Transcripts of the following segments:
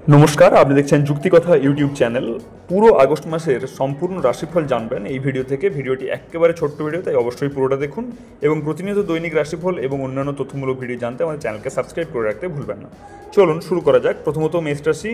নমস্কার, আপনি দেখছেন যুক্তিকথা ইউটিউব চ্যানেল। পুরো আগস্ট মাসের সম্পূর্ণ রাশিফল জানবেন এই ভিডিও থেকে। ভিডিওটি একেবারে ছোট্ট ভিডিও, তাই অবশ্যই পুরোটা দেখুন এবং প্রতিনিয়ত দৈনিক রাশিফল এবং অন্যান্য তথ্যমূলক ভিডিও জানতে আমাদের চ্যানেলকে সাবস্ক্রাইব করে রাখতে ভুলবেন না। চলুন শুরু করা যাক। প্রথমত মেষ রাশি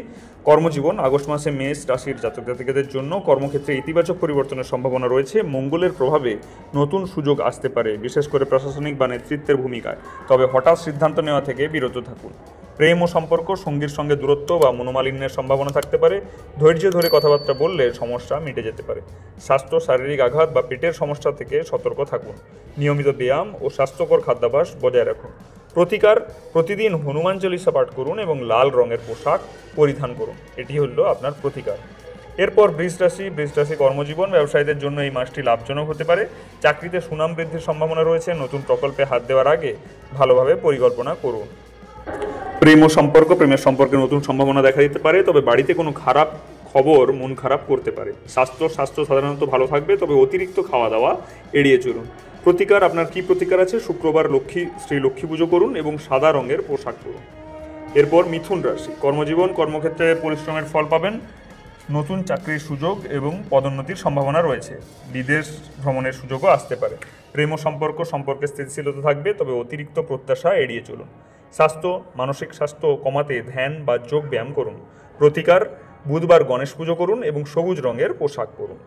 কর্মজীবন। আগস্ট মাসে মেষ রাশির জাতক জাতিকাদের জন্য কর্মক্ষেত্রে ইতিবাচক পরিবর্তনের সম্ভাবনা রয়েছে। মঙ্গলের প্রভাবে নতুন সুযোগ আসতে পারে, বিশেষ করে প্রশাসনিক বা নেতৃত্বের ভূমিকায়। তবে হঠাৎ সিদ্ধান্ত নেওয়া থেকে বিরত থাকুন। প্রেম ও সম্পর্ক, সঙ্গীর সঙ্গে দূরত্ব বা মনোমালিন্যের সম্ভাবনা থাকতে পারে। ধৈর্য ধরে কথাবার্তা বললে সমস্যা মিটে যেতে পারে। স্বাস্থ্য, শারীরিক আঘাত বা পেটের সমস্যা থেকে সতর্ক থাকুন। নিয়মিত ব্যায়াম ও স্বাস্থ্যকর খাদ্যাভ্যাস বজায় রাখুন। প্রতিকার, প্রতিদিন হনুমান চল্লিশা পাঠ করুন এবং লাল রঙের পোশাক পরিধান করুন। এটি হলো আপনার প্রতিকার। এরপর বৃষ রাশি কর্মজীবন। ব্যবসায়ীদের জন্য এই মাসটি লাভজনক হতে পারে। চাকরিতে সুনাম বৃদ্ধির সম্ভাবনা রয়েছে। নতুন প্রকল্পে হাত দেওয়ার আগে ভালোভাবে পরিকল্পনা করুন। প্রেমের সম্পর্কে নতুন সম্ভাবনা দেখা দিতে পারে, তবে বাড়িতে কোনো খারাপ খবর মন খারাপ করতে পারে। স্বাস্থ্য সাধারণত ভালো থাকবে, তবে অতিরিক্ত খাওয়া দাওয়া এড়িয়ে চলুন। প্রতিকার, আপনার কি প্রতিকার আছে? শুক্রবার শ্রী লক্ষ্মী পুজো করুন এবং সাদা রঙের পোশাক পরুন। এরপর মিথুন রাশি কর্মজীবন। কর্মক্ষেত্রে পরিশ্রমের ফল পাবেন। নতুন চাকরির সুযোগ এবং পদোন্নতির সম্ভাবনা রয়েছে। বিদেশ ভ্রমণের সুযোগও আসতে পারে। প্রেম ও সম্পর্কে স্থিতিশীলতা থাকবে, তবে অতিরিক্ত প্রত্যাশা এড়িয়ে চলুন। মানসিক স্বাস্থ্য কমাতে ধ্যান বা যোগ ব্যায়াম করুন। প্রতিকার, বুধবার গণেশ পুজো করুন এবং সবুজ রঙের পোশাক পরুন।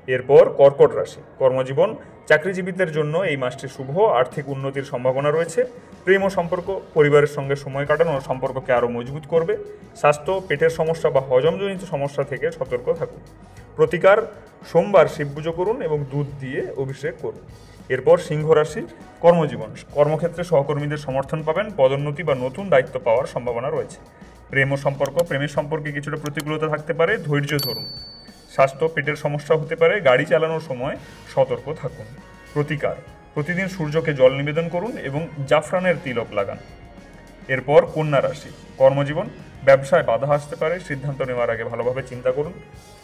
এরপর কর্কট রাশি কর্মজীবন। চাকরিজীবীদের জন্য এই মাসটি শুভ। আর্থিক উন্নতির সম্ভাবনা রয়েছে। প্রেম ও সম্পর্ক, পরিবারের সঙ্গে সময় কাটানো সম্পর্ককে আরও মজবুত করবে। স্বাস্থ্য, পেটের সমস্যা বা হজমজনিত সমস্যা থেকে সতর্ক থাকুন। প্রতিকার, সোমবার শিব পুজো করুন এবং দুধ দিয়ে অভিষেক করুন। এরপর সিংহ রাশি কর্মজীবন। কর্মক্ষেত্রে সহকর্মীদের সমর্থন পাবেন। পদোন্নতি বা নতুন দায়িত্ব পাওয়ার সম্ভাবনা রয়েছে। প্রেমের সম্পর্কে কিছুটা প্রতিকূলতা থাকতে পারে, ধৈর্য ধরুন। স্বাস্থ্য, পেটের সমস্যা হতে পারে। গাড়ি চালানোর সময় সতর্ক থাকুন। প্রতিকার, প্রতিদিন সূর্যকে জল নিবেদন করুন এবং জাফরানের তিলক লাগান। এরপর কন্যা রাশি কর্মজীবন। ব্যবসায় বাধা আসতে পারে, সিদ্ধান্ত নেওয়ার আগে ভালোভাবে চিন্তা করুন।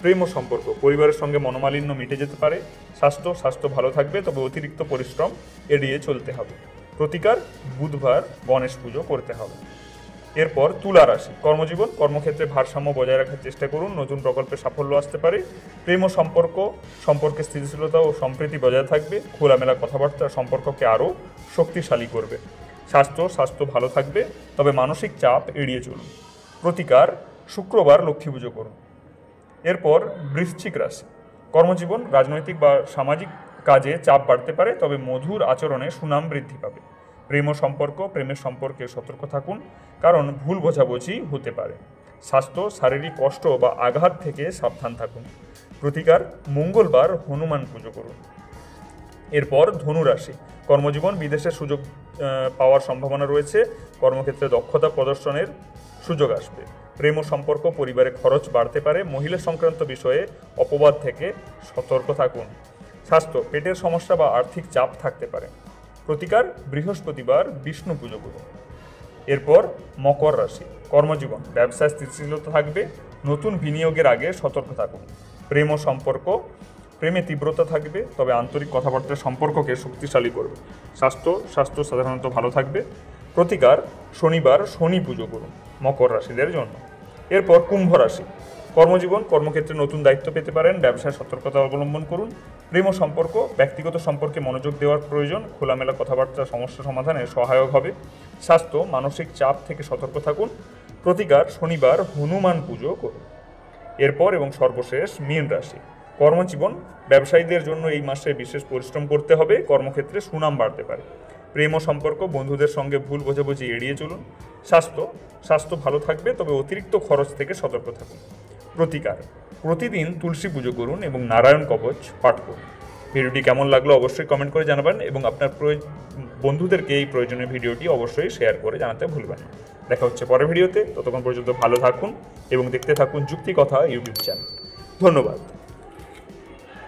প্রেম ও সম্পর্ক, পরিবারের সঙ্গে মনোমালিন্য মিটে যেতে পারে। স্বাস্থ্য ভালো থাকবে, তবে অতিরিক্ত পরিশ্রম এড়িয়ে চলতে হবে। প্রতিকার, বুধবার গণেশ পুজো করতে হবে। এরপর তুলা রাশি কর্মজীবন। কর্মক্ষেত্রে ভারসাম্য বজায় রাখার চেষ্টা করুন। নতুন প্রকল্পে সাফল্য আসতে পারে। প্রেম ও সম্পর্কে স্থিতিশীলতা ও সম্প্রীতি বজায় থাকবে। খোলামেলা কথাবার্তা সম্পর্ককে আরও শক্তিশালী করবে। স্বাস্থ্য ভালো থাকবে, তবে মানসিক চাপ এড়িয়ে চলুন। প্রতিকার, শুক্রবার লক্ষ্মী পুজো করুন। এরপর বৃশ্চিক রাশি কর্মজীবন। রাজনৈতিক বা সামাজিক কাজে চাপ বাড়তে পারে, তবে মধুর আচরণে সুনাম বৃদ্ধি পাবে। প্রেমের সম্পর্কে সতর্ক থাকুন, কারণ ভুল বোঝাবুঝি হতে পারে। স্বাস্থ্য, শারীরিক কষ্ট বা আঘাত থেকে সাবধান থাকুন। প্রতিকার, মঙ্গলবার হনুমান পুজো করুন। এরপর ধনু রাশি কর্মজীবন। বিদেশের সুযোগ পাওয়ার সম্ভাবনা রয়েছে। কর্মক্ষেত্রে দক্ষতা প্রদর্শনের সুযোগ আসবে। প্রেম ও সম্পর্ক, পরিবারে খরচ বাড়তে পারে। মহিলা সংক্রান্ত বিষয়ে অপবাদ থেকে সতর্ক থাকুন। স্বাস্থ্য, পেটের সমস্যা বা আর্থিক চাপ থাকতে পারে। প্রতিকার, বৃহস্পতিবার বিষ্ণু পুজো করুন। এরপর মকর রাশি কর্মজীবন। ব্যবসায় স্থিতিশীলতা থাকবে। নতুন বিনিয়োগের আগে সতর্ক থাকুন। প্রেমে তীব্রতা থাকবে, তবে আন্তরিক কথাবার্তার সম্পর্ককে শক্তিশালী করবে। স্বাস্থ্য সাধারণত ভালো থাকবে। প্রতিকার, শনিবার শনি পুজো করুন মকর রাশিদের জন্য। এরপর কুম্ভ রাশি কর্মজীবন। কর্মক্ষেত্রে নতুন দায়িত্ব পেতে পারেন। ব্যবসায় সতর্কতা অবলম্বন করুন। প্রেম ও সম্পর্ক, ব্যক্তিগত সম্পর্কে মনোযোগ দেওয়ার প্রয়োজন। খোলামেলা কথাবার্তা সমস্যা সমাধানে সহায়ক হবে। স্বাস্থ্য, মানসিক চাপ থেকে সতর্ক থাকুন। প্রতিকার, শনিবার হনুমান পুজো করুন। এরপর এবং সর্বশেষ মীন রাশি কর্মজীবন। ব্যবসায়ীদের জন্য এই মাসে বিশেষ পরিশ্রম করতে হবে। কর্মক্ষেত্রে সুনাম বাড়তে পারে। প্রেম ও সম্পর্ক, বন্ধুদের সঙ্গে ভুল বোঝাবুঝি এড়িয়ে চলুন। স্বাস্থ্য ভালো থাকবে, তবে অতিরিক্ত খরচ থেকে সতর্ক থাকুন। প্রতিকার, প্রতিদিন তুলসী পুজো করুন এবং নারায়ণ কবচ পাঠ করুন। ভিডিওটি কেমন লাগলো অবশ্যই কমেন্ট করে জানাবেন এবং আপনার বন্ধুদেরকে এই প্রয়োজনীয় ভিডিওটি অবশ্যই শেয়ার করে জানাতে ভুলবেন না। দেখা হচ্ছে পরের ভিডিওতে। ততক্ষণ পর্যন্ত ভালো থাকুন এবং দেখতে থাকুন যুক্তিকথা ইউটিউব চ্যানেল। ধন্যবাদ।